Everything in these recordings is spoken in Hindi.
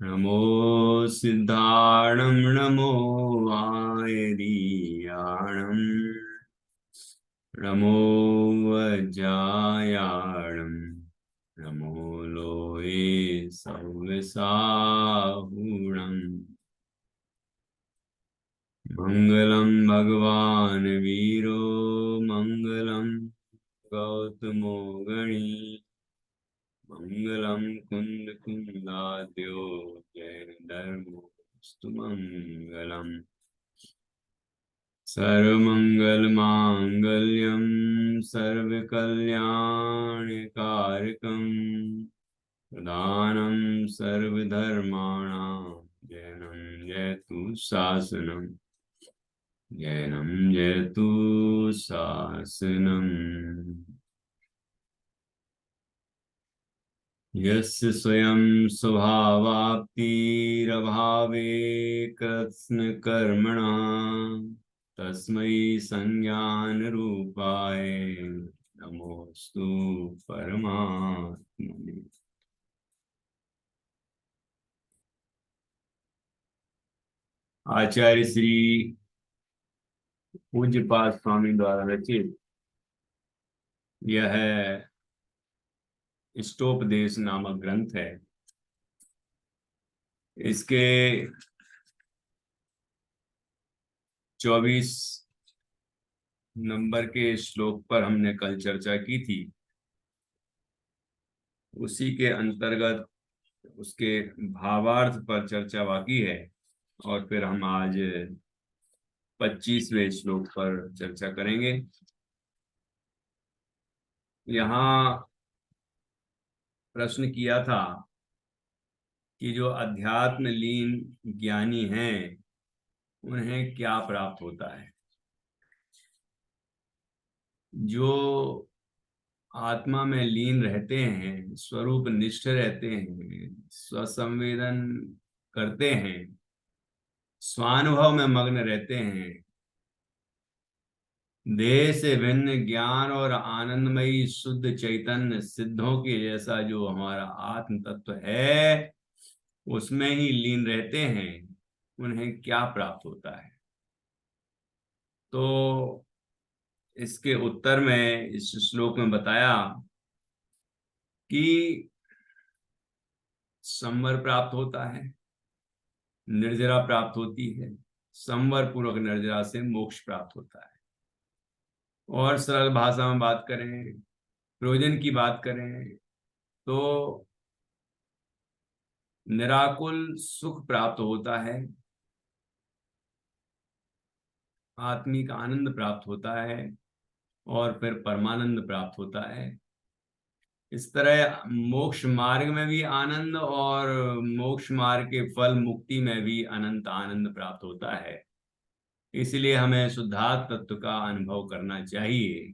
नमो सिद्धाणं नमो वायरीयाणं नमो वज्रायाणं नमो लोये सव्यसाहुणम् मंगलम भगवान वीरो मंगलम गौतमो गणी मंगलम कुंद कुंदाद्यो जैन धर्मोस्तु मंगलम सर्वमंगल मांगल्यम सर्वकल्याणकारकम प्रधानम सर्वधर्माणां जैनं जयतु शासनम् जैनं जयतु शासनम् यस्य स्वयं स्वभावाप्तिरभावे कृत्स्नकर्मणा तस्मै संज्ञानरूपाय नमोस्तु परमात्मने। आचार्य श्री पूज्यपाद स्वामी द्वारा रचित यह इष्टोपदेश नामक ग्रंथ है। इसके 24 नंबर के श्लोक पर हमने कल चर्चा की थी। उसी के अंतर्गत उसके भावार्थ पर चर्चा बाकी है और फिर हम आज 25वें श्लोक पर चर्चा करेंगे। यहाँ प्रश्न किया था कि जो अध्यात्म लीन ज्ञानी हैं उन्हें क्या प्राप्त होता है। जो आत्मा में लीन रहते हैं, स्वरूप निष्ठ रहते हैं, स्वसंवेदन करते हैं, स्वानुभव में मग्न रहते हैं, देह से भिन्न ज्ञान और आनंदमयी शुद्ध चैतन्य सिद्धों के जैसा जो हमारा आत्म तत्व है उसमें ही लीन रहते हैं, उन्हें क्या प्राप्त होता है। तो इसके उत्तर में इस श्लोक में बताया कि संवर प्राप्त होता है, निर्जरा प्राप्त होती है, संवर पूर्वक निर्जरा से मोक्ष प्राप्त होता है। और सरल भाषा में बात करें, प्रयोजन की बात करें तो निराकुल सुख प्राप्त होता है, आत्मिक आनंद प्राप्त होता है और फिर परमानंद प्राप्त होता है। इस तरह मोक्ष मार्ग में भी आनंद और मोक्ष मार्ग के फल मुक्ति में भी अनंत आनंद प्राप्त होता है। इसलिए हमें शुद्धात्म तत्व का अनुभव करना चाहिए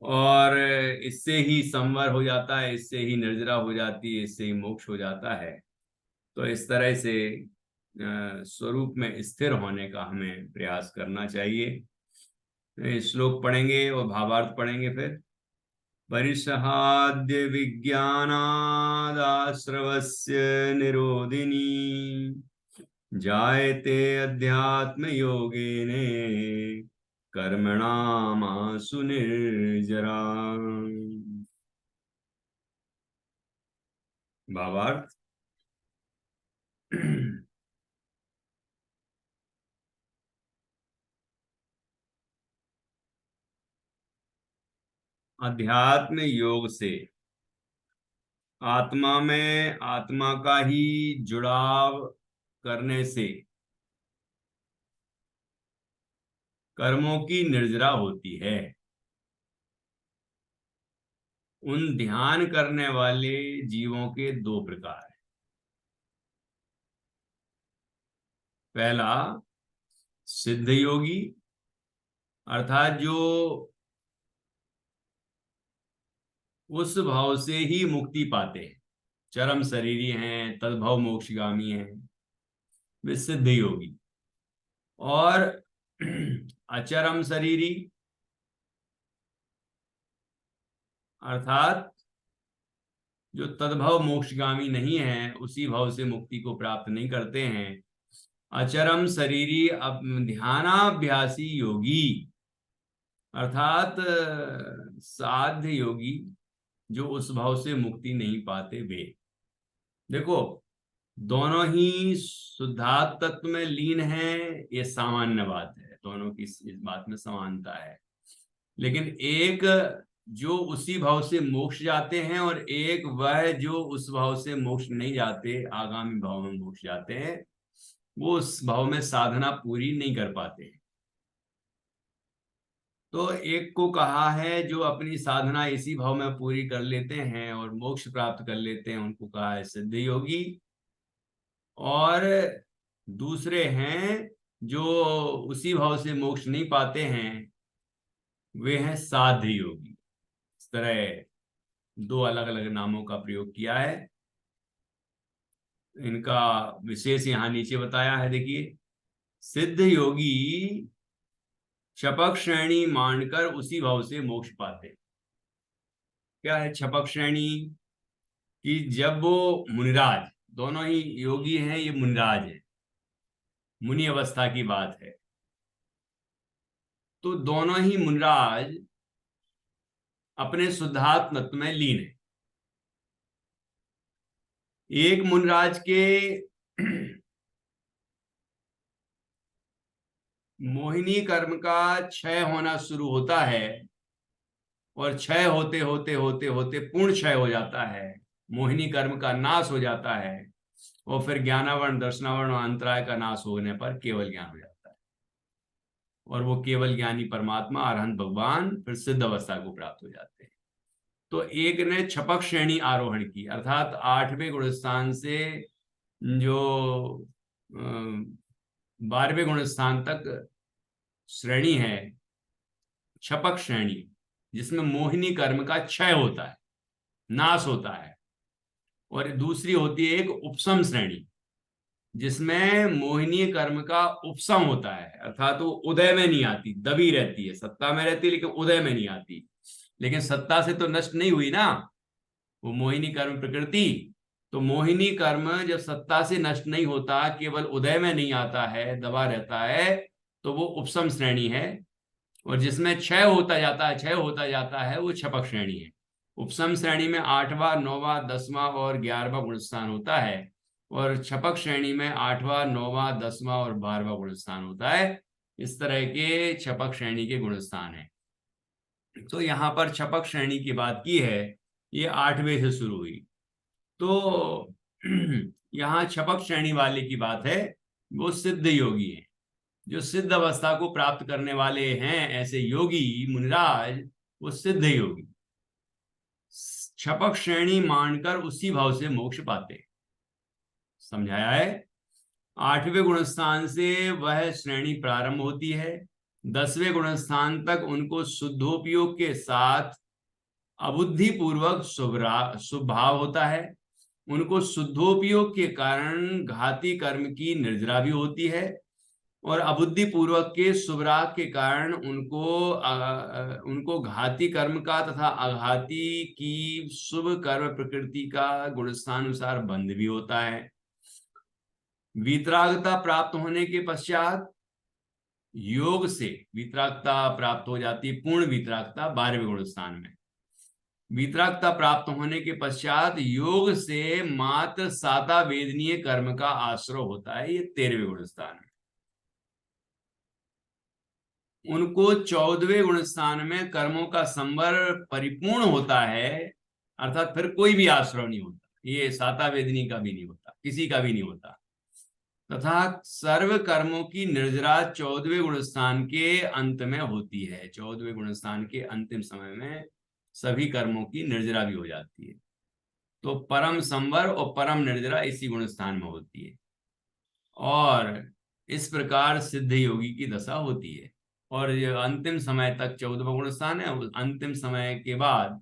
और इससे ही संवर हो जाता है, इससे ही निर्जरा हो जाती है, इससे ही मोक्ष हो जाता है। तो इस तरह से स्वरूप में स्थिर होने का हमें प्रयास करना चाहिए। श्लोक पढ़ेंगे और भावार्थ पढ़ेंगे। फिर परिसहाद्य विज्ञानादाश्रवस्य निरोधिनी जायते अध्यात्म योगेन कर्मणामासु निर्जरा। भावार्थ अध्यात्म योग से आत्मा में आत्मा का ही जुड़ाव करने से कर्मों की निर्जरा होती है। उन ध्यान करने वाले जीवों के दो प्रकार हैं। पहला सिद्ध योगी, अर्थात जो उस भाव से ही मुक्ति पाते हैं, चरम शरीरी हैं, तद्भव मोक्षगामी हैं, वे सिद्ध योगी। और अचरम शरीरी अर्थात जो तद्भव मोक्षगामी नहीं है, उसी भाव से मुक्ति को प्राप्त नहीं करते हैं। अचरम शरीरी ध्यानाभ्यासी योगी, अर्थात साध्य योगी जो उस भाव से मुक्ति नहीं पाते वे। देखो, दोनों ही शुद्धात्म तत्व में लीन है, ये सामान्य बात है, दोनों की इस बात में समानता है। लेकिन एक जो उसी भाव से मोक्ष जाते हैं और एक वह जो उस भाव से मोक्ष नहीं जाते, आगामी भाव में मोक्ष जाते हैं, वो उस भाव में साधना पूरी नहीं कर पाते। तो एक को कहा है जो अपनी साधना इसी भाव में पूरी कर लेते हैं और मोक्ष प्राप्त कर लेते हैं, उनको कहा है सिद्ध योगी। और दूसरे हैं जो उसी भाव से मोक्ष नहीं पाते हैं, वे हैं साध्य योगी। इस तरह दो अलग अलग नामों का प्रयोग किया है। इनका विशेष यहाँ नीचे बताया है, देखिए। सिद्ध योगी क्षपक श्रेणी मानकर उसी भाव से मोक्ष पाते। क्या है क्षपक श्रेणी? कि जब वो मुनिराज, दोनों ही योगी हैं, ये मुनिराज है, मुनि अवस्था की बात है, तो दोनों ही मुनिराज अपने शुद्धात्म तत्व में लीन है। एक मुनिराज के मोहिनी कर्म का क्षय होना शुरू होता है और क्षय होते होते होते होते पूर्ण क्षय हो जाता है, मोहिनी कर्म का नाश हो जाता है, और फिर ज्ञानावरण दर्शनावरण और अंतराय का नाश होने पर केवल ज्ञान हो जाता है, और वो केवल ज्ञानी परमात्मा अरहंत भगवान फिर सिद्ध अवस्था को प्राप्त हो जाते हैं। तो एक ने क्षपक श्रेणी आरोहण की, अर्थात 8वें गुणस्थान से जो 12वें गुणस्थान तक श्रेणी है क्षपक श्रेणी, जिसमें मोहिनी कर्म का क्षय होता है, नाश होता है। और दूसरी होती है एक उपशम श्रेणी, जिसमें मोहिनी कर्म का उपशम होता है, अर्थात वो उदय में नहीं आती, दबी रहती है, सत्ता में रहती है लेकिन उदय में नहीं आती। लेकिन सत्ता से तो नष्ट नहीं हुई ना वो मोहिनी कर्म प्रकृति। तो मोहिनी कर्म जब सत्ता से नष्ट नहीं होता, केवल उदय में नहीं आता है, दबा रहता है, तो वो उपशम श्रेणी है। और जिसमें क्षय होता जाता है, क्षय होता जाता है, वो क्षपक श्रेणी है। उपशम श्रेणी में 8वां 9वां 10वां और 11वां गुणस्थान होता है, और क्षपक श्रेणी में 8वां 9वां 10वां और 12वां गुणस्थान होता है। इस तरह के क्षपक श्रेणी के गुणस्थान है। तो यहाँ पर क्षपक श्रेणी की बात की है, ये 8वें से शुरू हुई। तो यहाँ क्षपक श्रेणी वाले की बात है, वो सिद्ध योगी है, जो सिद्ध अवस्था को प्राप्त करने वाले हैं। ऐसे योगी मुनिराज वो सिद्ध योगी क्षपक श्रेणी मानकर उसी भाव से मोक्ष पाते। समझाया है। 8वें गुणस्थान से वह श्रेणी प्रारंभ होती है। 10वें गुणस्थान तक उनको शुद्धोपयोग के साथ अबुद्धि पूर्वक शुभभाव होता है। उनको शुद्धोपयोग के कारण घाती कर्म की निर्जरा भी होती है, और अबुद्धि पूर्वक के शुभराग के कारण उनको घाती कर्म का तथा अघाती की शुभ कर्म प्रकृति का गुणस्थानुसार बंध भी होता है। वीतरागता प्राप्त होने के पश्चात योग से वीतरागता प्राप्त हो जाती है, पूर्ण वीतरागता 12वें गुणस्थान में। वीतरागता प्राप्त होने के पश्चात योग से मात्र साता वेदनीय कर्म का आश्रय होता है, ये 13वें गुणस्थान में। उनको 14वें गुणस्थान में कर्मों का संवर परिपूर्ण होता है, अर्थात फिर कोई भी आश्रय नहीं होता, ये साता वेदनी का भी नहीं होता, किसी का भी नहीं होता। तथा सर्व कर्मों की निर्जरा 14वें गुणस्थान के अंत में होती है। 14वें गुणस्थान के अंतिम समय में सभी कर्मों की निर्जरा भी हो जाती है। तो परम संवर और परम निर्जरा इसी गुणस्थान में होती है, और इस प्रकार सिद्ध योगी की दशा होती है। और ये अंतिम समय तक 14वां गुणस्थान है। अंतिम समय के बाद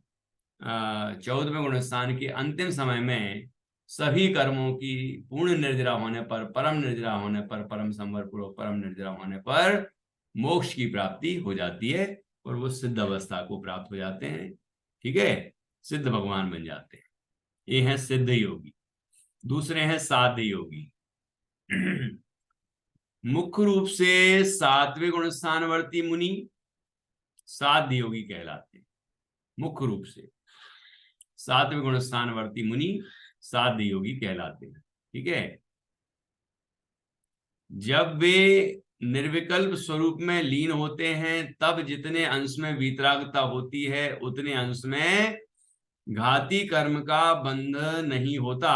14वें गुणस्थान के अंतिम समय में सभी कर्मों की पूर्ण निर्जरा होने पर, परम निर्जरा होने पर, परम संवर पूर्वक परम निर्जरा होने पर मोक्ष की प्राप्ति हो जाती है, और वो सिद्ध अवस्था को प्राप्त हो जाते हैं। ठीक है, सिद्ध भगवान बन जाते हैं। ये हैं सिद्ध योगी, दूसरे हैं साध्य योगी। मुख्य रूप से सात्विक गुण स्थानवर्ती मुनि साध्य योगी कहलाते हैं। मुख्य रूप से सात्विक गुण स्थानवर्ती मुनि साध्य योगी कहलाते हैं। ठीक है। जब वे निर्विकल्प स्वरूप में लीन होते हैं तब जितने अंश में वीतरागता होती है उतने अंश में घाती कर्म का बंध नहीं होता,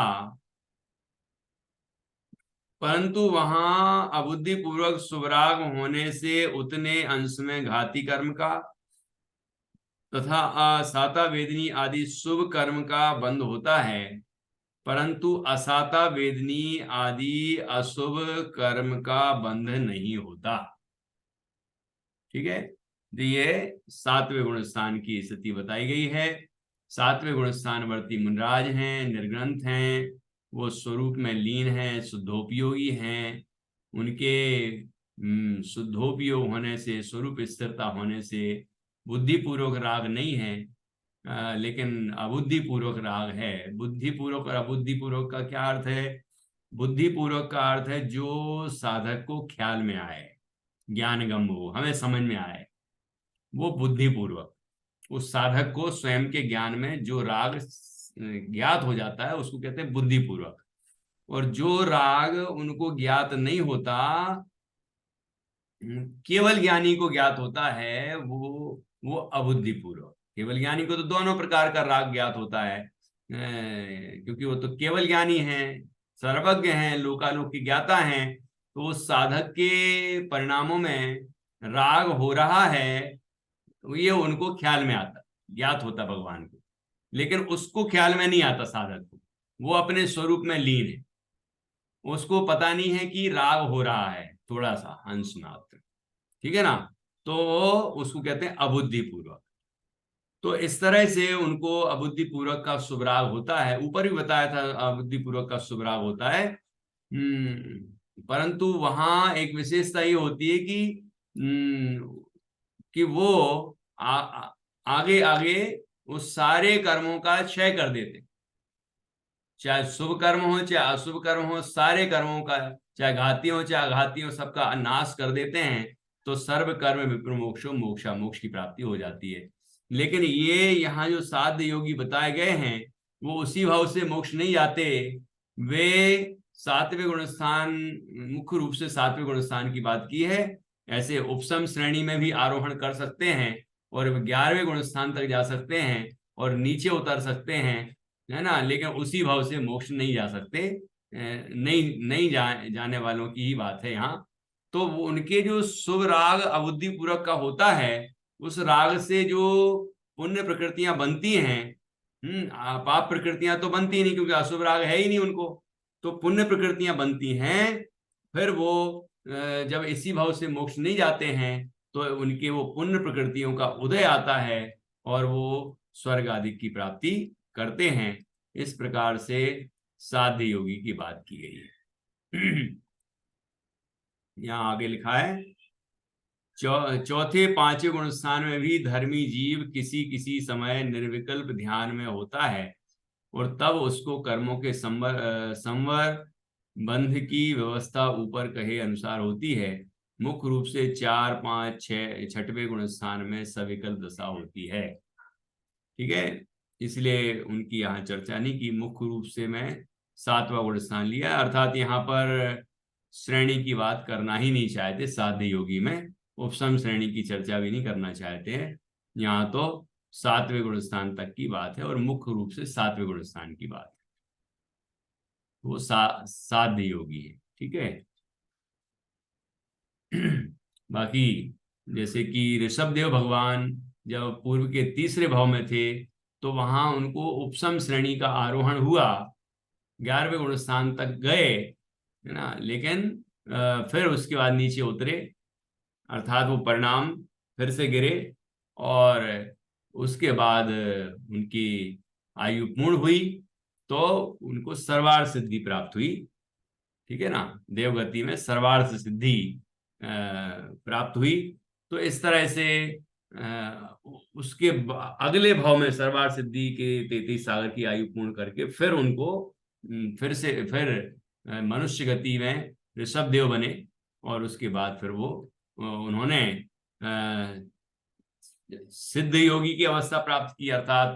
परंतु वहां अबुद्धि पूर्वक सुवराग होने से उतने अंश में घाती कर्म का तथा असाता वेदनी आदि शुभ कर्म का बंध होता है, परंतु असाता वेदनी आदि अशुभ कर्म का बंध नहीं होता। ठीक है। तो ये सातवें गुण स्थान की स्थिति बताई गई है। सातवें गुण स्थानवर्ती मुनराज हैं, निर्ग्रंथ हैं, वो स्वरूप में लीन हैं, शुद्धोपयोगी हैं। उनके शुद्धोपयोग होने से, स्वरूप स्थिरता होने से बुद्धिपूर्वक राग नहीं है, लेकिन अबुद्धिपूर्वक राग है। बुद्धिपूर्वक और अबुद्धिपूर्वक का क्या अर्थ है? बुद्धिपूर्वक का अर्थ है जो साधक को ख्याल में आए, ज्ञानगम हो, हमें समझ में आए, वो बुद्धिपूर्वक। उस साधक को स्वयं के ज्ञान में जो राग ज्ञात हो जाता है उसको कहते हैं बुद्धिपूर्वक। और जो राग उनको ज्ञात नहीं होता, केवल ज्ञानी को ज्ञात होता है, वो अबुद्धिपूर्वक। केवल ज्ञानी को तो दोनों प्रकार का राग ज्ञात होता है, क्योंकि वो तो केवल ज्ञानी हैं, सर्वज्ञ हैं, लोकालोक की ज्ञाता हैं। तो उस साधक के परिणामों में राग हो रहा है, ये उनको ख्याल में आता, ज्ञात होता भगवान को, लेकिन उसको ख्याल में नहीं आता साधक को। वो अपने स्वरूप में लीन है, उसको पता नहीं है कि राग हो रहा है, थोड़ा सा अंश मात्र। ठीक है ना। तो उसको कहते हैं अबुद्धिपूर्वक। तो इस तरह से उनको अबुद्धिपूर्वक का शुभराग होता है। ऊपर भी बताया था अबुद्धिपूर्वक का शुभराग होता है। परंतु वहां एक विशेषता ये होती है कि वो आगे आगे उस सारे कर्मों का क्षय कर देते, चाहे शुभ कर्म हो चाहे अशुभ कर्म हो, सारे कर्मों का, चाहे घाती हो चाहे अघाती हो, सबका नाश कर देते हैं। तो सर्व कर्म विप्रमोक्षो मोक्षा, मोक्ष की प्राप्ति हो जाती है। लेकिन ये यहाँ जो साध्य योगी बताए गए हैं वो उसी भाव से मोक्ष नहीं जाते। वे सातवें गुण स्थान, मुख्य रूप से सातवें गुण स्थान की बात की है। ऐसे उपसम श्रेणी में भी आरोहण कर सकते हैं और 11वें गुण स्थान तक जा सकते हैं और नीचे उतर सकते हैं, है ना। लेकिन उसी भाव से मोक्ष नहीं जा सकते। नहीं नहीं जाने वालों की ही बात है यहाँ। तो उनके जो शुभ राग अबुद्धिपूर्वक का होता है, उस राग से जो पुण्य प्रकृतियां बनती हैं, पाप प्रकृतियां तो बनती नहीं क्योंकि अशुभ राग है ही नहीं उनको, तो पुण्य प्रकृतियां बनती हैं। फिर वो जब इसी भाव से मोक्ष नहीं जाते हैं तो उनके वो पुण्य प्रकृतियों का उदय आता है और वो स्वर्ग आदि की प्राप्ति करते हैं। इस प्रकार से साध्य योगी की बात की गई है। यहाँ आगे लिखा है चौथे पांचवें गुण स्थान में भी धर्मी जीव किसी किसी समय निर्विकल्प ध्यान में होता है और तब उसको कर्मों के संवर बंध की व्यवस्था ऊपर कहे अनुसार होती है। मुख्य रूप से 4, 5, 6, छठवें गुण स्थान में सविकल्प दशा होती है। ठीक है। इसलिए उनकी यहाँ चर्चा नहीं की, मुख्य रूप से मैं 7वां गुण स्थान लिया, अर्थात यहाँ पर श्रेणी की बात करना ही नहीं चाहते साध्य योगी में, उपसम श्रेणी की चर्चा भी नहीं करना चाहते हैं। यहाँ तो 7वें गुण स्थान तक की बात है और मुख्य रूप से 7वें गुण स्थान की बात है। वो साध्य योगी है। ठीक है। बाकी जैसे कि ऋषभदेव भगवान जब पूर्व के तीसरे भाव में थे तो वहां उनको उपसम श्रेणी का आरोहण हुआ, 11वें गुण स्थान तक गए, है ना। लेकिन फिर उसके बाद नीचे उतरे, अर्थात वो परिणाम फिर से गिरे और उसके बाद उनकी आयु पूर्ण हुई तो उनको सर्वार्थ सिद्धि प्राप्त हुई। ठीक है ना। देवगति में सर्वार्थ सिद्धि प्राप्त हुई। तो इस तरह से उसके अगले भाव में सर्वार सिद्धि के 33 साल की आयु पूर्ण करके फिर उनको फिर मनुष्य गति में ऋषभ देव बने। और उसके बाद फिर वो उन्होंने सिद्ध योगी की अवस्था प्राप्त की, अर्थात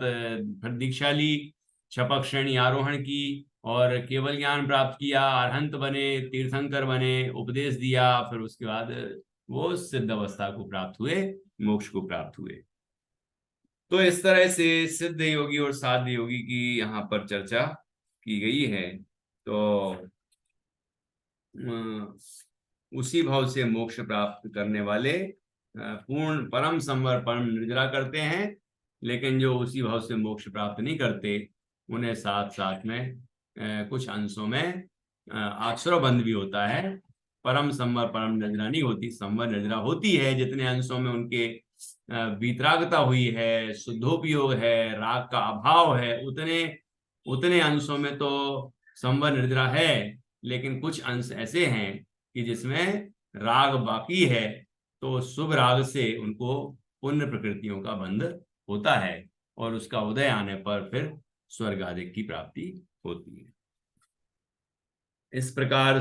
फिर दीक्षा ली, शपथ श्रेणी आरोहण की और केवल ज्ञान प्राप्त किया, अरहंत बने, तीर्थंकर बने, उपदेश दिया, फिर उसके बाद वो सिद्ध अवस्था को प्राप्त हुए, मोक्ष को प्राप्त हुए। तो इस तरह से सिद्ध योगी और साध्य योगी की यहाँ पर चर्चा की गई है। तो उसी भाव से मोक्ष प्राप्त करने वाले पूर्ण परम संवर परम निर्जरा करते हैं, लेकिन जो उसी भाव से मोक्ष प्राप्त नहीं करते उन्हें साथ साथ में कुछ अंशों में आश्रय बंध भी होता है। परम संवर परम निर्जरा नहीं होती, संवर निर्जरा होती है जितने अंशों में उनके वीतरागता हुई है, शुद्धोपयोग है, राग का अभाव है, उतने उतने अंशों में तो संवर निर्जरा है। लेकिन कुछ अंश ऐसे हैं कि जिसमें राग बाकी है, तो शुभ राग से उनको पुण्य प्रकृतियों का बंध होता है और उसका उदय आने पर फिर स्वर्ग आदि की प्राप्ति होती है। इस प्रकार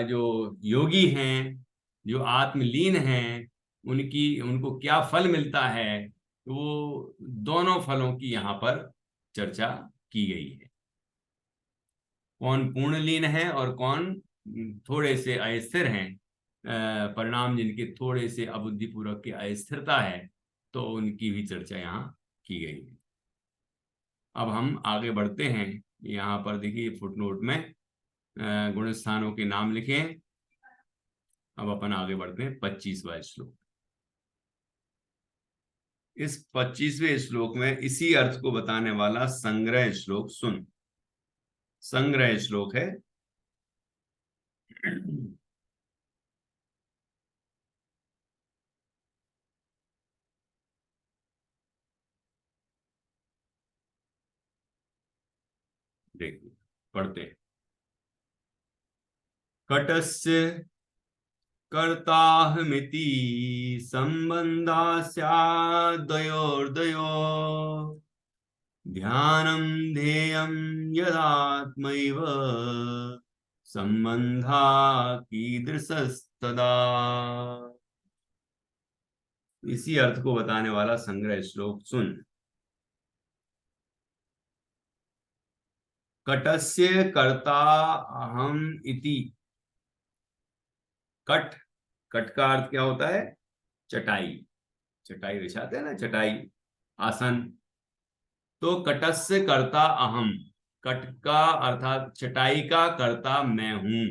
जो योगी हैं, जो आत्मलीन हैं, उनको क्या फल मिलता है, तो वो दोनों फलों की यहाँ पर चर्चा की गई है। कौन पूर्ण लीन है और कौन थोड़े से अस्थिर हैं, परिणाम जिनके थोड़े से अबुद्धिपूर्वक की अस्थिरता है, तो उनकी भी चर्चा यहाँ की गई है। अब हम आगे बढ़ते हैं। यहाँ पर देखिए फुटनोट में गुण स्थानों के नाम लिखे। अब अपन आगे बढ़ते हैं 25वां श्लोक। इस 25वें श्लोक में इसी अर्थ को बताने वाला संग्रह श्लोक सुन। संग्रह श्लोक है। देखिए पढ़ते हैं। कटस्य कर्ताहमिति संबंधास्याद्वयोर्द्वयो ध्यानं ध्येयं यदात्मैव संबंधा कीदृशस्तदा। इसी अर्थ को बताने वाला संग्रह श्लोक सुन। कटस्य कर्ता अहम इति। कट, कट का अर्थ क्या होता है? चटाई। चटाई बिछाते हैं ना, चटाई, आसन। तो कटस्य कर्ता अहम, कट का अर्थात चटाई का कर्ता मैं हूं।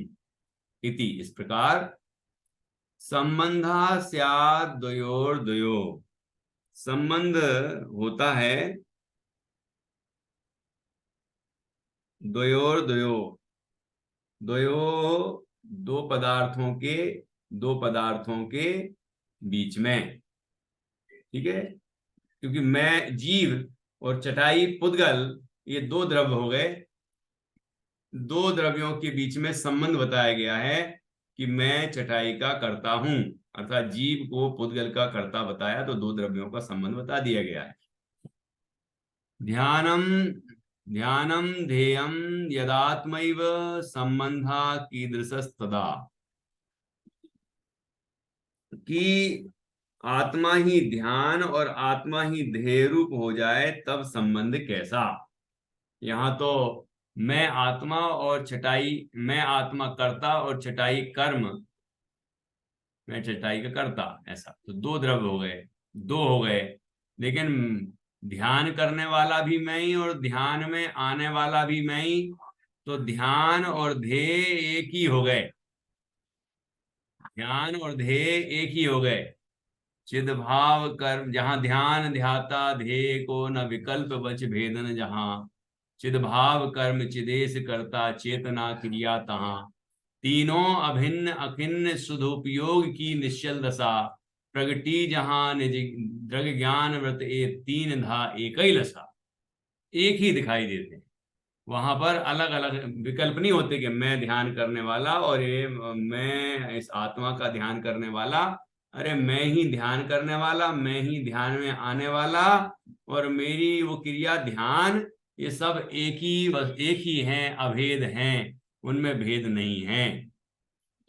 इति इस प्रकार, संबंधा स्यात् द्वयोर्द्वयो, संबंध होता है द्वयोर्द्वयो, द्वयो दो पदार्थों के, दो पदार्थों के बीच में। ठीक है, क्योंकि मैं जीव और चटाई पुद्गल, ये दो द्रव्य हो गए। दो द्रव्यों के बीच में संबंध बताया गया है कि मैं चटाई का कर्ता हूं, अर्थात जीव को पुद्गल का कर्ता बताया, तो दो द्रव्यों का संबंध बता दिया गया है। ध्यानम ध्यानम ध्येयम यदात्मैव संबंधा कीदृशस्तदा, कि आत्मा ही ध्यान और आत्मा ही ध्येय रूप हो जाए तब संबंध कैसा। यहाँ तो मैं आत्मा और चटाई, मैं आत्मा कर्ता और चटाई कर्म, मैं चटाई का कर्ता, ऐसा तो दो द्रव्य हो गए, दो हो गए। लेकिन ध्यान करने वाला भी मैं ही और ध्यान में आने वाला भी मैं ही, तो ध्यान और ध्येय एक ही हो गए। ध्यान और ध्येय एक ही हो गए। चिद भाव कर्म, जहां ध्यान ध्याता ध्येय को न विकल्प बच भेदन, जहां चिद भाव कर्म चिदेश करता चेतना क्रिया तहां, तीनों अभिन्न अखिन्न सुधोपयोग की निश्चल दशा, प्रगति जहां निज दृग ज्ञान व्रत ए तीन धा एक ही लसा। एक ही दिखाई देते हैं, वहां पर अलग अलग विकल्प नहीं होते कि मैं ध्यान करने वाला और ये मैं इस आत्मा का ध्यान करने वाला अरे मैं ही ध्यान करने वाला, मैं ही ध्यान में आने वाला, और मेरी वो क्रिया ध्येय, ये सब एक ही, बस एक ही हैं, अभेद हैं, उनमें भेद नहीं है।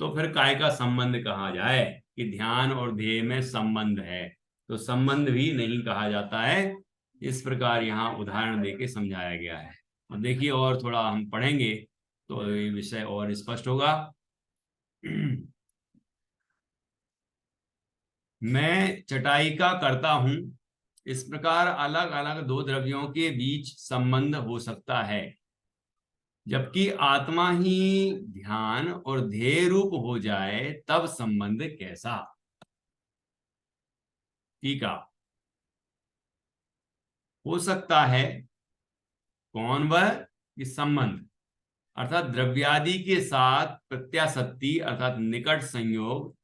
तो फिर काय का संबंध कहा जाए कि ध्यान और ध्येय में संबंध है, तो संबंध भी नहीं कहा जाता है। इस प्रकार यहाँ उदाहरण देके समझाया गया है। अब देखिए और थोड़ा हम पढ़ेंगे तो ये विषय और स्पष्ट होगा। मैं चटाई का करता हूं, इस प्रकार अलग अलग दो द्रव्यों के बीच संबंध हो सकता है, जबकि आत्मा ही ध्यान और ध्येय रूप हो जाए तब संबंध कैसा। ठीक है, हो सकता है कौन वह, कि संबंध अर्थात द्रव्यादि के साथ प्रत्यासत्ति अर्थात निकट संयोग,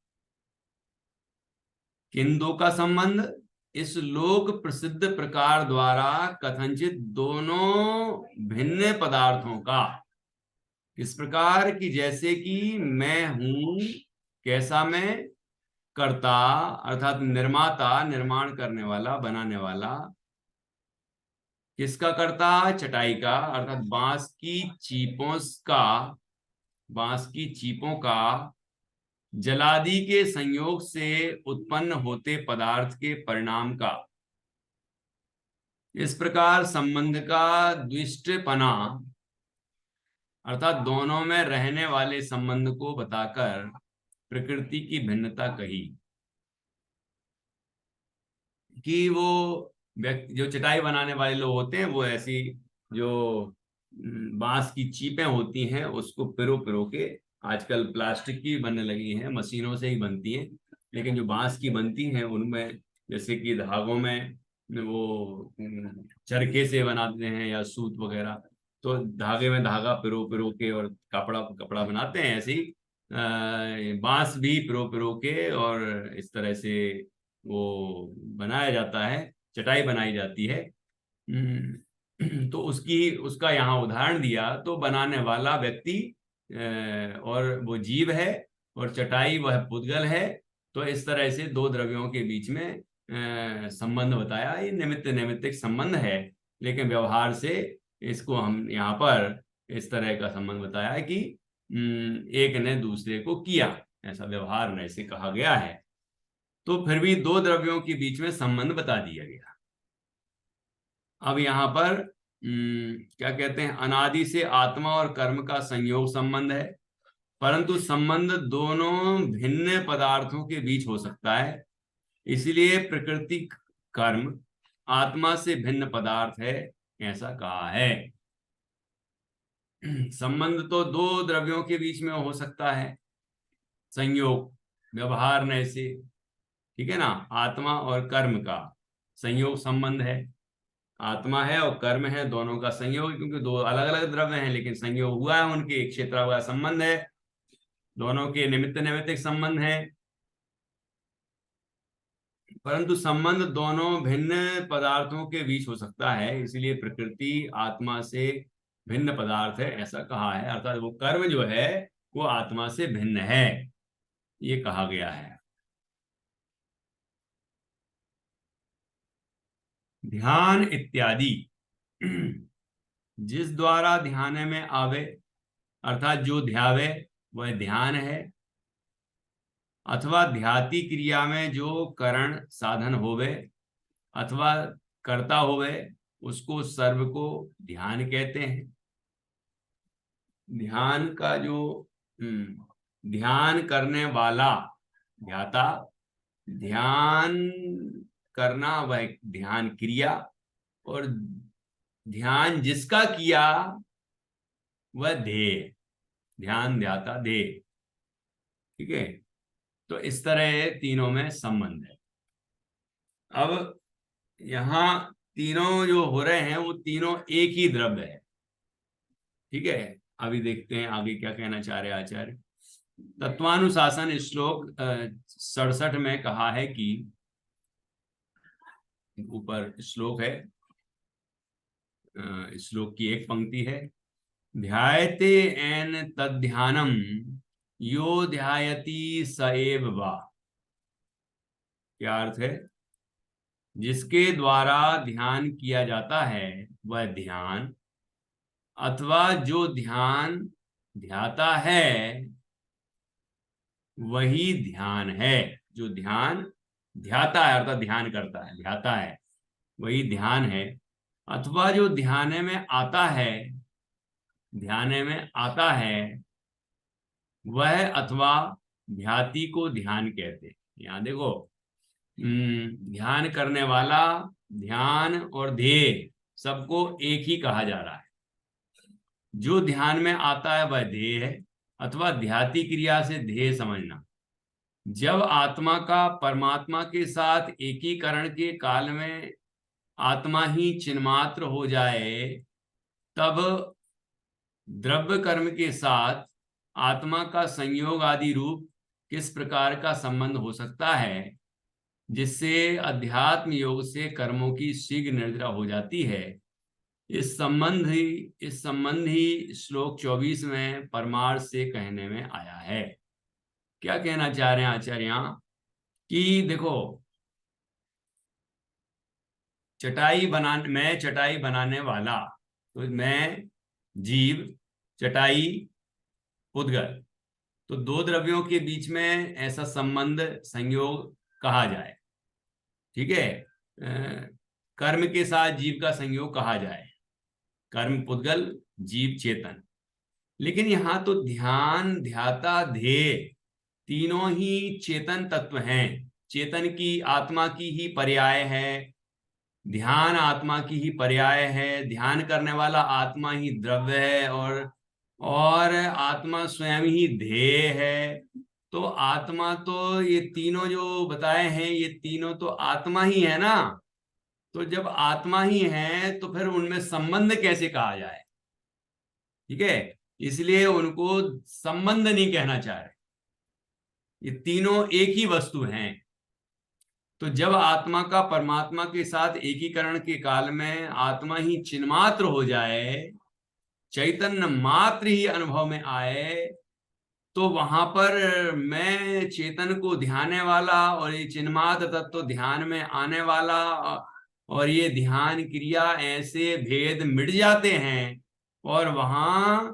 किन दो का संबंध, इस लोक प्रसिद्ध प्रकार द्वारा कथनचित दोनों भिन्न पदार्थों का, इस प्रकार की जैसे कि मैं हूं, कैसा मैं, कर्ता अर्थात निर्माता, निर्माण करने वाला, बनाने वाला, किसका कर्ता, चटाई का अर्थात बांस की चीपों का जलादि के संयोग से उत्पन्न होते पदार्थ के परिणाम का। इस प्रकार संबंध का द्विष्टपना अर्थात दोनों में रहने वाले संबंध को बताकर प्रकृति की भिन्नता कही, कि वो व्यक्ति जो चटाई बनाने वाले लोग होते हैं वो ऐसी जो बांस की चीपें होती हैं उसको पिरो पिरो के, आजकल प्लास्टिक की बनने लगी हैं, मशीनों से ही बनती हैं, लेकिन जो बांस की बनती हैं उनमें जैसे कि धागों में वो चरखे से बनाते हैं या सूत वगैरह, तो धागे में धागा पिरो पिरो के और कपड़ा कपड़ा बनाते हैं, ऐसे ही बांस भी पिरो पिरो के और इस तरह से वो बनाया जाता है, चटाई बनाई जाती है। तो उसका यहाँ उदाहरण दिया, तो बनाने वाला व्यक्ति और वो जीव है, और चटाई वह पुद्गल है। तो इस तरह से दो द्रव्यों के बीच में संबंध बताया, ये निमित्त नैमित्तिक संबंध है, लेकिन व्यवहार से इसको हम यहाँ पर इस तरह का संबंध बताया है कि एक ने दूसरे को किया, ऐसा व्यवहार में से कहा गया है। तो फिर भी दो द्रव्यों के बीच में संबंध बता दिया गया। अब यहाँ पर क्या कहते हैं, अनादि से आत्मा और कर्म का संयोग संबंध है, परंतु संबंध दोनों भिन्न पदार्थों के बीच हो सकता है, इसलिए प्रकृति कर्म आत्मा से भिन्न पदार्थ है, ऐसा कहा है। संबंध तो दो द्रव्यों के बीच में हो सकता है, संयोग व्यवहार न से, ठीक है ना, आत्मा और कर्म का संयोग संबंध है, आत्मा है और कर्म है, दोनों का संयोग, क्योंकि दो अलग अलग द्रव्य हैं लेकिन संयोग हुआ है, उनके एक क्षेत्र हुआ संबंध है, दोनों के निमित्त नैमित्तिक संबंध है, परंतु संबंध दोनों भिन्न पदार्थों के बीच हो सकता है, इसलिए प्रकृति आत्मा से भिन्न पदार्थ है, ऐसा कहा है, अर्थात वो कर्म जो है वो आत्मा से भिन्न है, ये कहा गया है। ध्यान इत्यादि जिस द्वारा ध्यान में आवे अर्थात जो ध्यावे वह ध्यान है, अथवा ध्याति क्रिया में जो करण साधन होवे अथवा कर्ता होवे उसको सर्व को ध्यान कहते हैं। ध्यान का जो ध्यान करने वाला ध्याता, ध्यान करना वह ध्यान क्रिया, और ध्यान जिसका किया वह ध्येय, ध्यान ध्याता ध्येय, ठीक है। तो इस तरह तीनों में संबंध है। अब यहाँ तीनों जो हो रहे हैं वो तीनों एक ही द्रव्य है, ठीक है। अभी देखते हैं आगे क्या कहना चाह रहे आचार्य। तत्वानुशासन श्लोक 67 में कहा है कि, ऊपर श्लोक है, श्लोक की एक पंक्ति है, ध्यायते एन तद्ध्यानम यो ध्यायति स एव वा। क्या अर्थ है? जिसके द्वारा ध्यान किया जाता है वह ध्यान, अथवा जो ध्यान ध्याता है वही ध्यान है। जो ध्यान ध्याता है अर्थात ध्यान करता है, ध्याता है, वही ध्यान है। अथवा जो ध्यान में आता है, ध्यान में आता है वह, अथवा ध्याति को ध्यान कहते हैं। यहाँ देखो, ध्यान करने वाला, ध्यान और ध्येय सबको एक ही कहा जा रहा है। जो ध्यान में आता है वह ध्येय है, अथवा ध्याति क्रिया से ध्येय समझना। जब आत्मा का परमात्मा के साथ एकीकरण के काल में आत्मा ही चिन्मात्र हो जाए, तब द्रव्य कर्म के साथ आत्मा का संयोग आदि रूप किस प्रकार का संबंध हो सकता है, जिससे अध्यात्म योग से कर्मों की शीघ्र निद्रा हो जाती है। इस संबंध ही श्लोक 24 में परमार्थ से कहने में आया है। क्या कहना चाह रहे हैं आचार्य यहाँ? कि देखो, मैं चटाई बनाने वाला, तो मैं जीव, चटाई पुद्गल, तो दो द्रव्यों के बीच में ऐसा संबंध, संयोग कहा जाए, ठीक है। कर्म के साथ जीव का संयोग कहा जाए, कर्म पुद्गल, जीव चेतन। लेकिन यहां तो ध्यान, ध्याता, ध्येय तीनों ही चेतन तत्व हैं। चेतन की, आत्मा की ही पर्याय है, ध्यान आत्मा की ही पर्याय है, ध्यान करने वाला आत्मा ही द्रव्य है, और आत्मा स्वयं ही ध्येय है। तो आत्मा तो, ये तीनों जो बताए हैं ये तीनों तो आत्मा ही है ना। तो जब आत्मा ही है तो फिर उनमें संबंध कैसे कहा जाए? ठीक है, इसलिए उनको संबंध नहीं कहना चाह रहे, ये तीनों एक ही वस्तु हैं। तो जब आत्मा का परमात्मा के साथ एकीकरण के काल में आत्मा ही चिन्मात्र हो जाए, चैतन्य मात्र ही अनुभव में आए, तो वहां पर मैं चेतन को ध्याने वाला और ये चिन्मात्र तत्व ध्यान में आने वाला, और ये ध्यान क्रिया, ऐसे भेद मिट जाते हैं, और वहां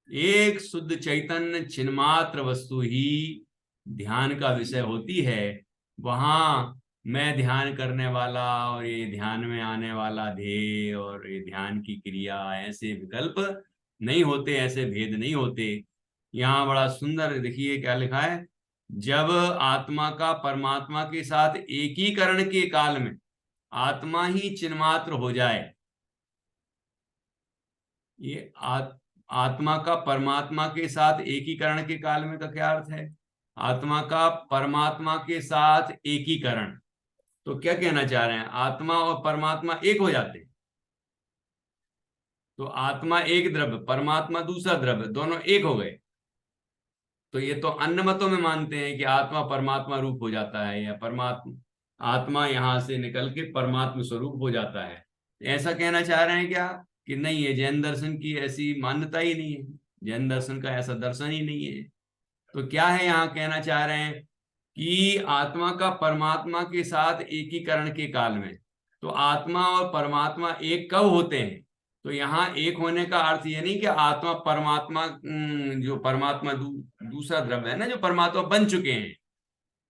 एक शुद्ध चैतन्य चिन्मात्र वस्तु ही ध्यान का विषय होती है। वहां मैं ध्यान करने वाला और ये ध्यान में आने वाला ध्येय और ये ध्यान की क्रिया, ऐसे विकल्प नहीं होते, ऐसे भेद नहीं होते। यहाँ बड़ा सुंदर देखिए क्या लिखा है, जब आत्मा का परमात्मा के साथ एकीकरण के काल में आत्मा ही चिन्मात्र हो जाए, ये आत्मा का परमात्मा के साथ एकीकरण के काल में का क्या अर्थ है? आत्मा का परमात्मा के साथ एकीकरण, तो क्या कहना चाह रहे हैं? आत्मा और परमात्मा एक हो जाते हैं। तो आत्मा एक द्रव्य, परमात्मा दूसरा द्रव्य, दोनों एक हो गए। तो ये तो अन्य मतों में मानते हैं कि आत्मा परमात्मा रूप हो जाता है, या परमात्मा, आत्मा यहां से निकल के परमात्मा स्वरूप हो जाता है। ऐसा कहना चाह रहे हैं क्या कि नहीं, है जैन दर्शन की ऐसी मान्यता ही नहीं है, जैन दर्शन का ऐसा दर्शन ही नहीं है। तो क्या है यहाँ कहना चाह रहे हैं कि आत्मा का परमात्मा के साथ एकीकरण के काल में, तो आत्मा और परमात्मा एक कब होते हैं? तो यहाँ एक होने का अर्थ ये नहीं कि आत्मा परमात्मा, जो परमात्मा दूसरा द्रव्य है ना, जो परमात्मा बन चुके हैं,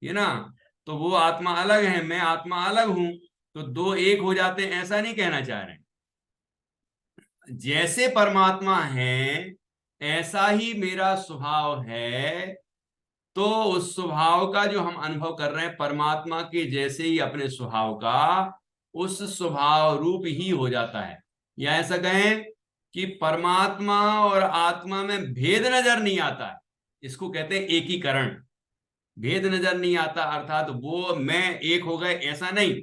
ये ना, तो वो आत्मा अलग है, मैं आत्मा अलग हूं, तो दो एक हो जाते हैं, ऐसा नहीं कहना चाह रहे हैं। जैसे परमात्मा है ऐसा ही मेरा स्वभाव है, तो उस स्वभाव का जो हम अनुभव कर रहे हैं, परमात्मा के जैसे ही अपने स्वभाव का, उस स्वभाव रूप ही हो जाता है। या ऐसा कहें कि परमात्मा और आत्मा में भेद नजर नहीं आता है, इसको कहते हैं एकीकरण। भेद नजर नहीं आता अर्थात वो मैं एक हो गए ऐसा नहीं,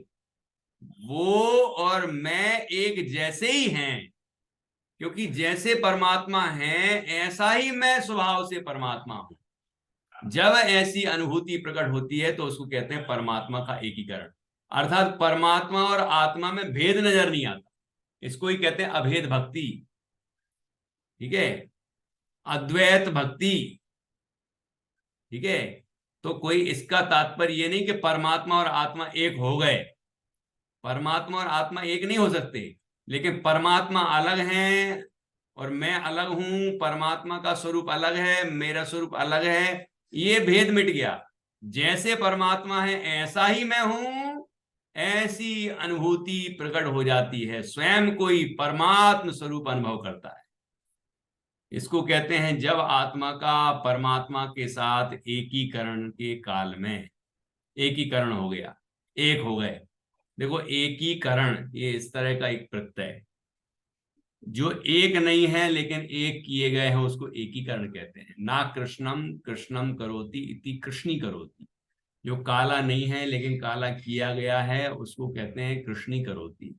वो और मैं एक जैसे ही हैं, क्योंकि जैसे परमात्मा है ऐसा ही मैं स्वभाव से परमात्मा हूं। जब ऐसी अनुभूति प्रकट होती है तो उसको कहते हैं परमात्मा का एकीकरण, अर्थात परमात्मा और आत्मा में भेद नजर नहीं आता, इसको ही कहते हैं अभेद भक्ति। ठीक है, अद्वैत भक्ति। ठीक है, तो कोई इसका तात्पर्य ये नहीं कि परमात्मा और आत्मा एक हो गए। परमात्मा और आत्मा एक नहीं हो सकते, लेकिन परमात्मा अलग है और मैं अलग हूं, परमात्मा का स्वरूप अलग है, मेरा स्वरूप अलग है, ये भेद मिट गया। जैसे परमात्मा है ऐसा ही मैं हूं, ऐसी अनुभूति प्रकट हो जाती है, स्वयं कोई परमात्म स्वरूप अनुभव करता है। इसको कहते हैं जब आत्मा का परमात्मा के साथ एकीकरण के काल में एकीकरण हो गया, एक हो गए। देखो एकीकरण ये इस तरह का एक प्रत्यय है, जो एक नहीं है लेकिन एक किए गए हैं उसको एकीकरण कहते हैं। ना कृष्णम कृष्णम करोति इति कृष्णी करोति, जो काला नहीं है लेकिन काला किया गया है उसको कहते हैं कृष्णी करोति।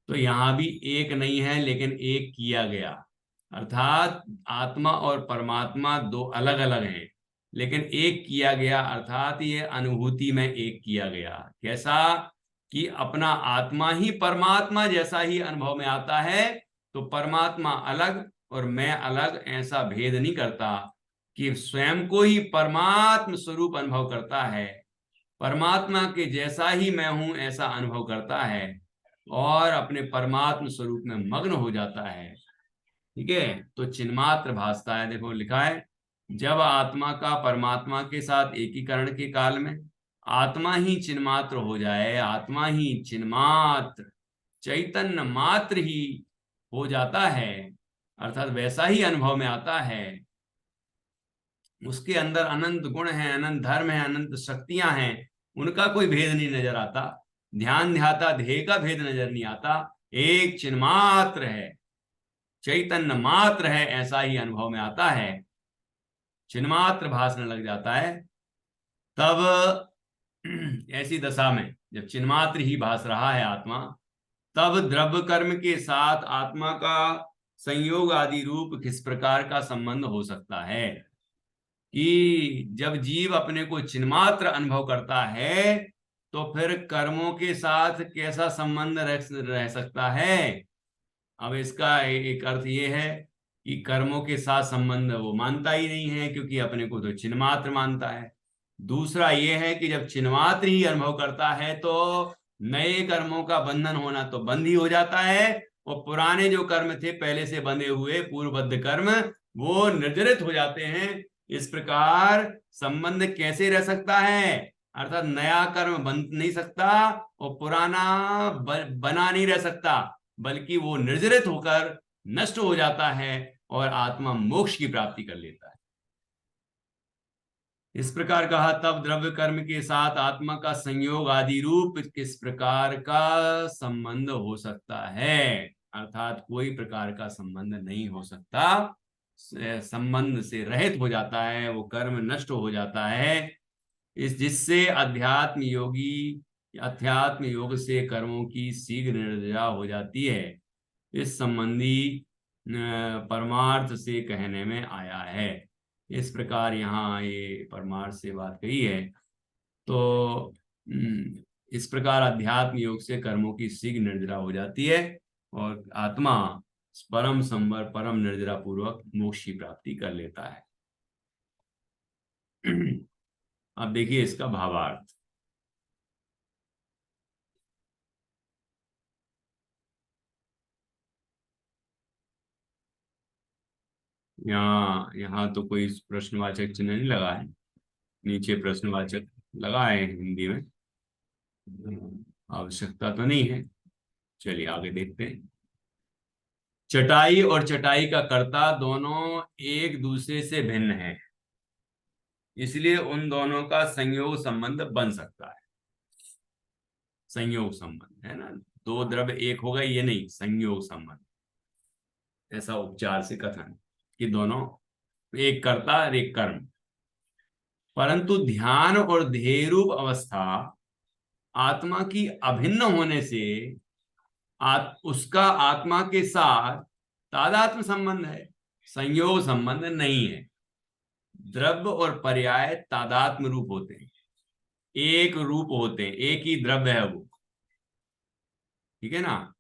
तो यहां भी एक नहीं है लेकिन एक किया गया, अर्थात आत्मा और परमात्मा दो अलग अलग हैं लेकिन एक किया गया, अर्थात ये अनुभूति में एक किया गया। कैसा कि अपना आत्मा ही परमात्मा जैसा ही अनुभव में आता है, तो परमात्मा अलग और मैं अलग ऐसा भेद नहीं करता, कि स्वयं को ही परमात्म स्वरूप अनुभव करता है, परमात्मा के जैसा ही मैं हूं ऐसा अनुभव करता है और अपने परमात्म स्वरूप में मग्न हो जाता है। ठीक है, तो चिन्मात्र भासता है। देखो लिखा है जब आत्मा का परमात्मा के साथ एकीकरण के काल में आत्मा ही चिन्मात्र हो जाए, आत्मा ही चिन्मात्र चैतन्य मात्र ही हो जाता है, अर्थात वैसा ही अनुभव में आता है, उसके अंदर अनंत गुण हैं, अनंत धर्म हैं, अनंत शक्तियां हैं, उनका कोई भेद नहीं नजर आता, ध्यान ध्याता ध्येय का भेद नजर नहीं आता, एक चिन्मात्र है, चैतन्य मात्र है, ऐसा ही अनुभव में आता है, चिन्मात्र भासने लग जाता है। तब ऐसी दशा में जब चिन्मात्र ही भास रहा है आत्मा, तब द्रव्य कर्म के साथ आत्मा का संयोग आदि रूप किस प्रकार का संबंध हो सकता है, कि जब जीव अपने को चिन्मात्र अनुभव करता है तो फिर कर्मों के साथ कैसा संबंध रह सकता है। अब इसका एक अर्थ ये है कि कर्मों के साथ संबंध वो मानता ही नहीं है, क्योंकि अपने को तो चिन्मात्र मानता है। दूसरा ये है कि जब चिन्मात्र ही अनुभव करता है तो नए कर्मों का बंधन होना तो बंद ही हो जाता है, और पुराने जो कर्म थे पहले से बंधे हुए पूर्वबद्ध कर्म वो निर्जरित हो जाते हैं। इस प्रकार संबंध कैसे रह सकता है, अर्थात नया कर्म बन नहीं सकता और पुराना बना नहीं रह सकता, बल्कि वो निर्जरित होकर नष्ट हो जाता है और आत्मा मोक्ष की प्राप्ति कर लेता है। इस प्रकार कहा तब द्रव्य कर्म के साथ आत्मा का संयोग आदि रूप किस प्रकार का संबंध हो सकता है, अर्थात कोई प्रकार का संबंध नहीं हो सकता, संबंध से रहित हो जाता है, वो कर्म नष्ट हो जाता है। इस जिससे अध्यात्म योग से कर्मों की शीघ्र निर्जरा हो जाती है, इस संबंधी परमार्थ से कहने में आया है। इस प्रकार यहाँ ये परमार्थ से बात कही है। तो इस प्रकार अध्यात्म योग से कर्मों की शीघ्र निर्जरा हो जाती है और आत्मा परम संवर परम निर्जरा पूर्वक मोक्ष की प्राप्ति कर लेता है। अब देखिए इसका भावार्थ। यहाँ तो कोई प्रश्नवाचक चिन्ह नहीं लगा है, नीचे प्रश्नवाचक लगा है हिंदी में, आवश्यकता तो नहीं है। चलिए आगे देखते हैं। चटाई और चटाई का कर्ता दोनों एक दूसरे से भिन्न है, इसलिए उन दोनों का संयोग संबंध बन सकता है। संयोग संबंध है ना, दो द्रव्य एक हो गए ये नहीं, संयोग संबंध, ऐसा उपचार से कथन कि दोनों एक कर्ता और एक कर्म। परंतु ध्यान और ध्येय रूप अवस्था आत्मा की अभिन्न होने से उसका आत्मा के साथ तादात्म्य संबंध है, संयोग संबंध नहीं है। द्रव्य और पर्याय तादात्म्य रूप होते हैं, एक रूप होते हैं, एक ही द्रव्य है वो, ठीक है ना,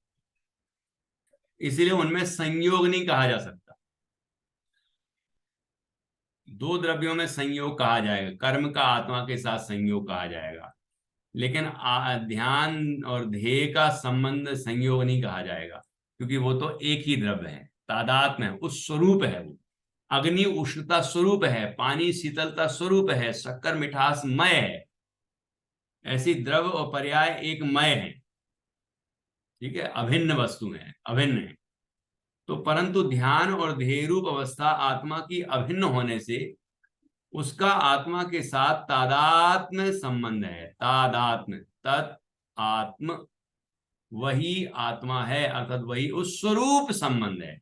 इसीलिए उनमें संयोग नहीं कहा जा सकता। दो द्रव्यों में संयोग कहा जाएगा, कर्म का आत्मा के साथ संयोग कहा जाएगा, लेकिन ध्यान और ध्येय का संबंध संयोग नहीं कहा जाएगा, क्योंकि वो तो एक ही द्रव्य है, तादात्म्य है, उस स्वरूप है वो। अग्नि उष्णता स्वरूप है, पानी शीतलता स्वरूप है, शक्कर मिठास मय है। ऐसी द्रव्य और पर्याय एक मय है, ठीक है, अभिन्न वस्तु है, अभिन्न है। तो परंतु ध्यान और ध्येय रूप अवस्था आत्मा की अभिन्न होने से उसका आत्मा के साथ तादात्म्य संबंध है। तादात्म्य, तत् आत्म, वही आत्मा है, अर्थात वही उस स्वरूप संबंध है।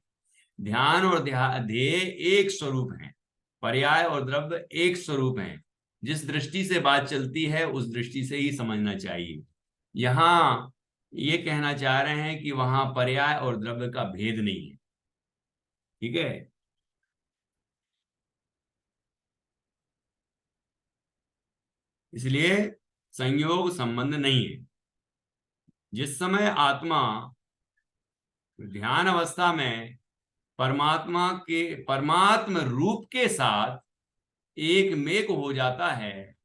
ध्यान और ध्येय एक स्वरूप है, पर्याय और द्रव्य एक स्वरूप है। जिस दृष्टि से बात चलती है उस दृष्टि से ही समझना चाहिए। यहां ये कहना चाह रहे हैं कि वहां पर्याय और द्रव्य का भेद नहीं है, ठीक है। इसलिए संयोग संबंध नहीं है। जिस समय आत्मा ध्यान अवस्था में परमात्मा के, परमात्म रूप के साथ एक मेक हो जाता है,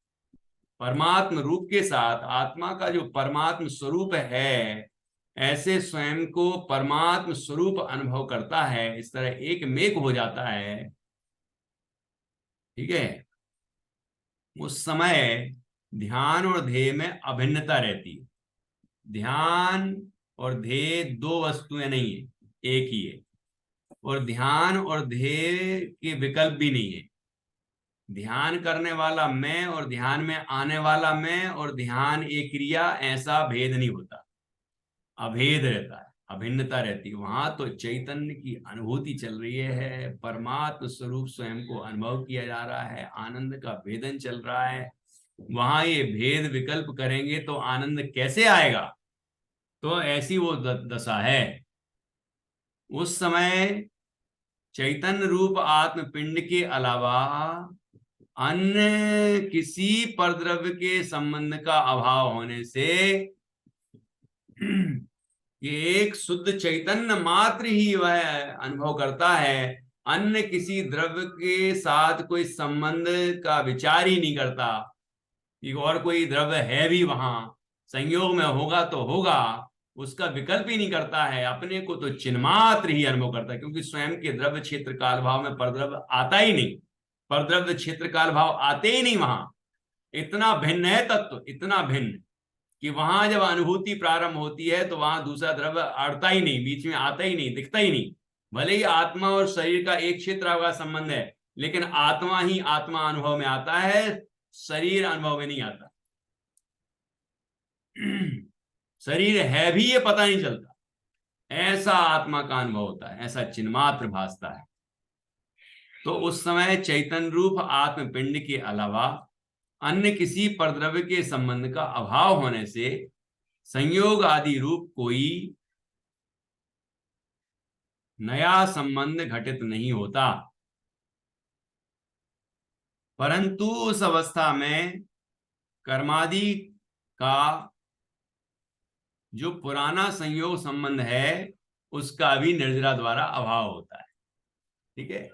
परमात्म रूप के साथ आत्मा का जो परमात्म स्वरूप है, ऐसे स्वयं को परमात्म स्वरूप अनुभव करता है, इस तरह एक मेक हो जाता है, ठीक है। उस समय ध्येय और ध्येय में अभिन्नता रहती है। ध्यान और ध्येय दो वस्तुएं नहीं है, एक ही है। और ध्यान और ध्येय के विकल्प भी नहीं है। ध्यान करने वाला मैं और ध्यान में आने वाला मैं और ध्यान एक क्रिया, ऐसा भेद नहीं होता, अभेद रहता है, अभिन्नता रहती है। वहां तो चैतन्य की अनुभूति चल रही है, परमात्म स्वरूप स्वयं को अनुभव किया जा रहा है, आनंद का भेदन चल रहा है। वहां ये भेद विकल्प करेंगे तो आनंद कैसे आएगा? तो ऐसी वो दशा है। उस समय चैतन्य रूप आत्म पिंड के अलावा अन्य किसी परद्रव्य के संबंध का अभाव होने से कि एक शुद्ध चैतन्य मात्र ही वह अनुभव करता है, अन्य किसी द्रव्य के साथ कोई संबंध का विचार ही नहीं करता कि और कोई द्रव्य है भी वहां, संयोग में होगा तो होगा, उसका विकल्प ही नहीं करता है। अपने को तो चिन्मात्र ही अनुभव करता है, क्योंकि स्वयं के द्रव्य क्षेत्र काल भाव में परद्रव्य आता ही नहीं, परद्रव्य क्षेत्र काल भाव आते ही नहीं वहां। इतना भिन्न है तत्व, इतना भिन्न कि वहां जब अनुभूति प्रारंभ होती है तो वहां दूसरा द्रव्य अड़ता ही नहीं, बीच में आता ही नहीं, दिखता ही नहीं। भले ही आत्मा और शरीर का एक क्षेत्र का संबंध है, लेकिन आत्मा ही आत्मा अनुभव में आता है, शरीर अनुभव में नहीं आता। शरीर है भी ये पता नहीं चलता, ऐसा आत्मा का अनुभव होता है, ऐसा चिन्मात्र भासता है। तो उस समय चैतन्य रूप आत्म पिंड के अलावा अन्य किसी परद्रव्य के संबंध का अभाव होने से संयोग आदि रूप कोई नया संबंध घटित नहीं होता। परंतु उस अवस्था में कर्मादि का जो पुराना संयोग संबंध है उसका भी निर्जरा द्वारा अभाव होता है, ठीक है।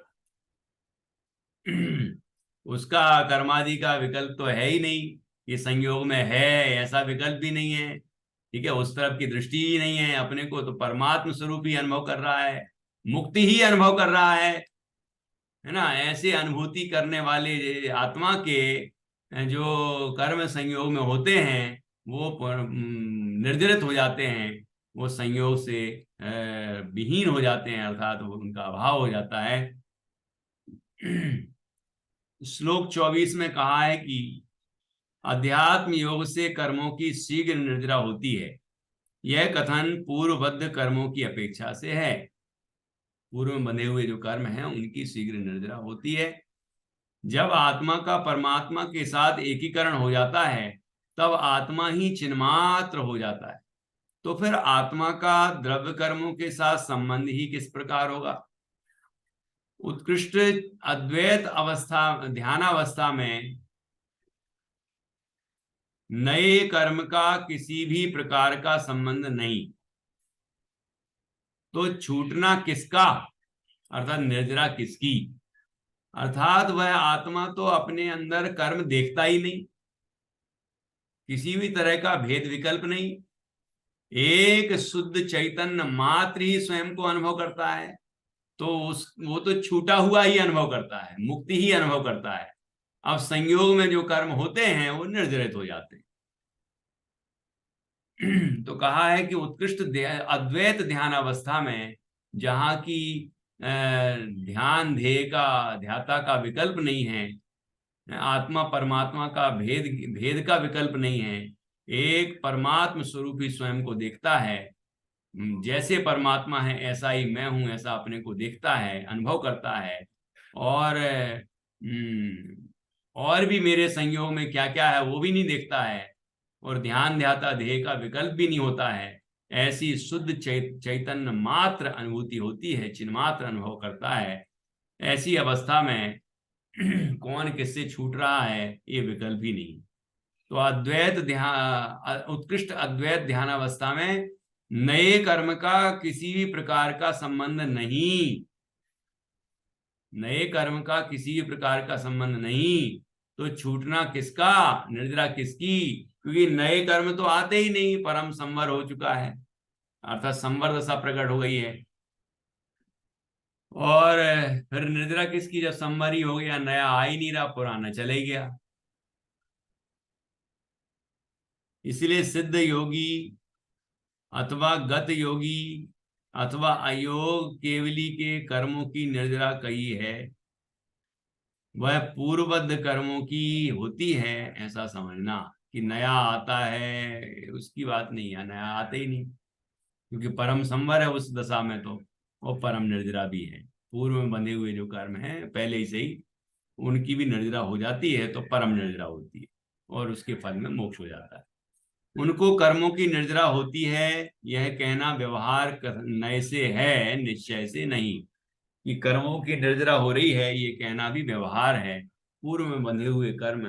उसका कर्मादि का विकल्प तो है ही नहीं, ये संयोग में है ऐसा विकल्प भी नहीं है, ठीक है। उस तरफ की दृष्टि ही नहीं है, अपने को तो परमात्म स्वरूप ही अनुभव कर रहा है, मुक्ति ही अनुभव कर रहा है ना। ऐसे अनुभूति करने वाले आत्मा के जो कर्म संयोग में होते हैं वो निर्जरित हो जाते हैं, वो संयोग से विहीन हो जाते हैं, अर्थात वो उनका अभाव हो जाता है। श्लोक 24 में कहा है कि अध्यात्म योग से कर्मों की शीघ्र निर्जरा होती है। यह कथन पूर्वबद्ध कर्मों की अपेक्षा से है। पूर्व में बंधे हुए जो कर्म हैं उनकी शीघ्र निर्जरा होती है। जब आत्मा का परमात्मा के साथ एकीकरण हो जाता है तब आत्मा ही चिन्मात्र हो जाता है। तो फिर आत्मा का द्रव्य कर्मों के साथ संबंध ही किस प्रकार होगा? उत्कृष्ट अद्वैत अवस्था, ध्यानावस्था में नए कर्म का किसी भी प्रकार का संबंध नहीं, तो छूटना किसका, अर्थात निर्जरा किसकी? अर्थात वह आत्मा तो अपने अंदर कर्म देखता ही नहीं, किसी भी तरह का भेद विकल्प नहीं, एक शुद्ध चैतन्य मात्र ही स्वयं को अनुभव करता है। तो वो तो छूटा हुआ ही अनुभव करता है, मुक्ति ही अनुभव करता है। अब संयोग में जो कर्म होते हैं वो निर्जरित हो जाते हैं। तो कहा है कि उत्कृष्ट अद्वैत ध्यान अवस्था में, जहाँ की ध्यान ध्येय का, ध्याता का विकल्प नहीं है, आत्मा परमात्मा का भेद भेद का विकल्प नहीं है, एक परमात्म स्वरूप ही स्वयं को देखता है। जैसे परमात्मा है ऐसा ही मैं हूं, ऐसा अपने को देखता है, अनुभव करता है। और और भी मेरे संयोग में क्या क्या है वो भी नहीं देखता है, और ध्यान ध्याता ध्येय का विकल्प भी नहीं होता है। ऐसी शुद्ध चैतन्य मात्र अनुभूति होती है, चिन्मात्र अनुभव करता है। ऐसी अवस्था में कौन किससे छूट रहा है ये विकल्प ही नहीं। तो अद्वैत ध्यान, उत्कृष्ट अद्वैत ध्यान अवस्था में नए कर्म का किसी भी प्रकार का संबंध नहीं, नए कर्म का किसी भी प्रकार का संबंध नहीं। तो छूटना किसका, निर्जरा किसकी? क्योंकि नए कर्म तो आते ही नहीं, परम संवर हो चुका है, अर्थात संवर दशा प्रकट हो गई है। और फिर निर्जरा किसकी, जब संवर ही हो गया, नया आ ही नहीं रहा, पुराना चले ही गया। इसलिए सिद्ध योगी अथवा गत योगी अथवा अयोग केवली के कर्मों की निर्जरा कही है, वह पूर्वबद्ध कर्मों की होती है, ऐसा समझना। कि नया आता है उसकी बात नहीं है, नया आते ही नहीं, क्योंकि परम संवर है उस दशा में तो, वो परम निर्जरा भी है। पूर्व में बंधे हुए जो कर्म हैं पहले ही से ही उनकी भी निर्जरा हो जाती है, तो परम निर्जरा होती है, और उसके फल में मोक्ष हो जाता है। उनको कर्मों की निर्जरा होती है, यह कहना व्यवहार करने से है, निश्चय से नहीं। कि कर्मों की निर्जरा हो रही है ये कहना भी व्यवहार है, पूर्व में बंधे हुए कर्म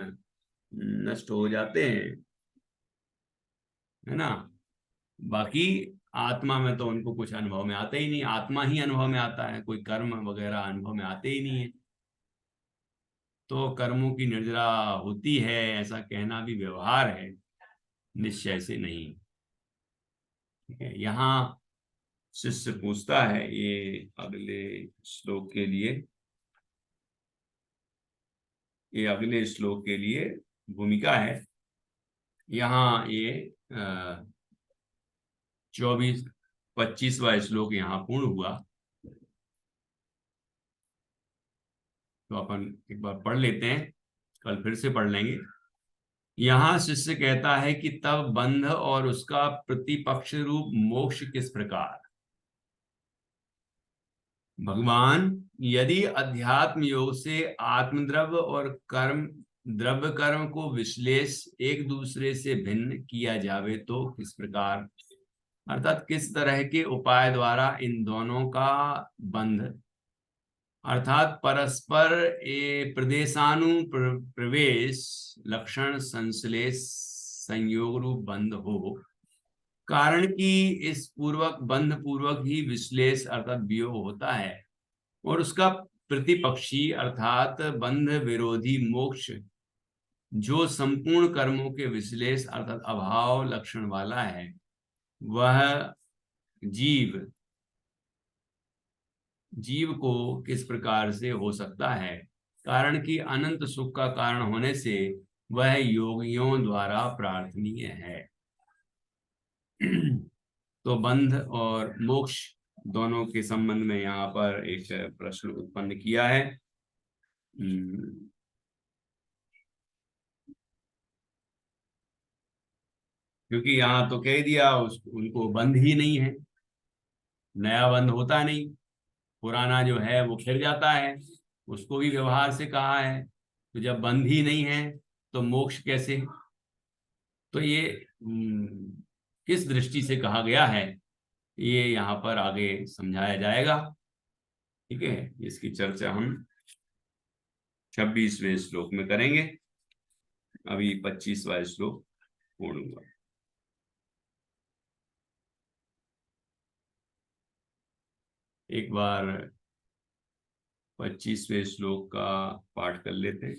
नष्ट हो जाते हैं, है ना। बाकी आत्मा में तो उनको कुछ अनुभव में आता ही नहीं, आत्मा ही अनुभव में आता है, कोई कर्म वगैरह अनुभव में आते ही नहीं है। तो कर्मों की निर्जरा होती है ऐसा कहना भी व्यवहार है, निश्चय से नहीं। ठीक है, यहाँ शिष्य पूछता है, ये अगले श्लोक के लिए, ये अगले श्लोक के लिए भूमिका है। यहाँ ये 24-25वां श्लोक यहाँ पूर्ण हुआ। तो अपन एक बार पढ़ लेते हैं, कल फिर से पढ़ लेंगे। यहाँ शिष्य कहता है कि तब बंध और उसका प्रतिपक्ष रूप मोक्ष किस प्रकार। भगवान, यदि अध्यात्म योग से आत्मद्रव्य और कर्म द्रव्य कर्म को विश्लेष एक दूसरे से भिन्न किया जावे तो किस प्रकार, अर्थात किस तरह के उपाय द्वारा इन दोनों का बंध, अर्थात परस्पर प्रदेशानु प्रवेश लक्षण संश्लेष संयोग रूप बंध हो। कारण कि इस पूर्वक बंध पूर्वक ही विश्लेष अर्थात वियोग होता है, और उसका प्रतिपक्षी अर्थात बंध विरोधी मोक्ष, जो संपूर्ण कर्मों के विश्लेष अर्थात अभाव लक्षण वाला है, वह जीव जीव को किस प्रकार से हो सकता है। कारण कि अनंत सुख का कारण होने से वह योगियों द्वारा प्रार्थनीय है। तो बंध और मोक्ष दोनों के संबंध में यहाँ पर एक प्रश्न उत्पन्न किया है। क्योंकि यहाँ तो कह दिया उनको बंध ही नहीं है, नया बंध होता नहीं, पुराना जो है वो फिर जाता है, उसको भी व्यवहार से कहा है। तो जब बंध ही नहीं है तो मोक्ष कैसे। तो ये किस दृष्टि से कहा गया है, ये यहाँ पर आगे समझाया जाएगा। ठीक है, इसकी चर्चा हम 26वें श्लोक में करेंगे। अभी 25वां श्लोक पूर्ण हुआ। एक बार 25वें श्लोक का पाठ कर लेते हैं।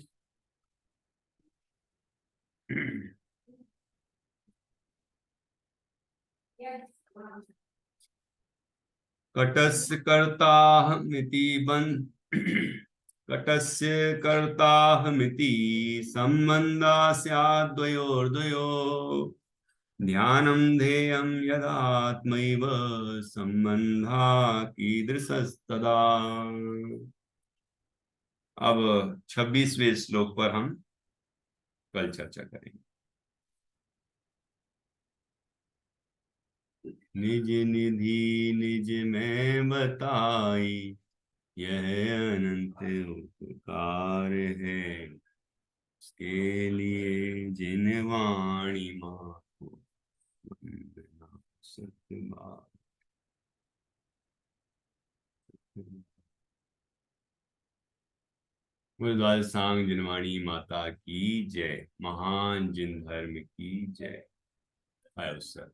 कटस्य कर्ताहमिति कटस्य कर्ताहमिति सम्बन्धः स्याद्वयोर्द्वयो ध्यानं ध्येयं यदात्मैव सम्बन्धः कीदृशस्तदा। अब 26वें श्लोक पर हम कल चर्चा करेंगे। निज निधि निज में बताई, यह अनंत उपकार है, उसके लिए जिन वाणी माको वंदना सत्य बात। गुरुद्वारा सांग जिनवाणी माता की जय, महान जिन धर्म की जय। आयो सर।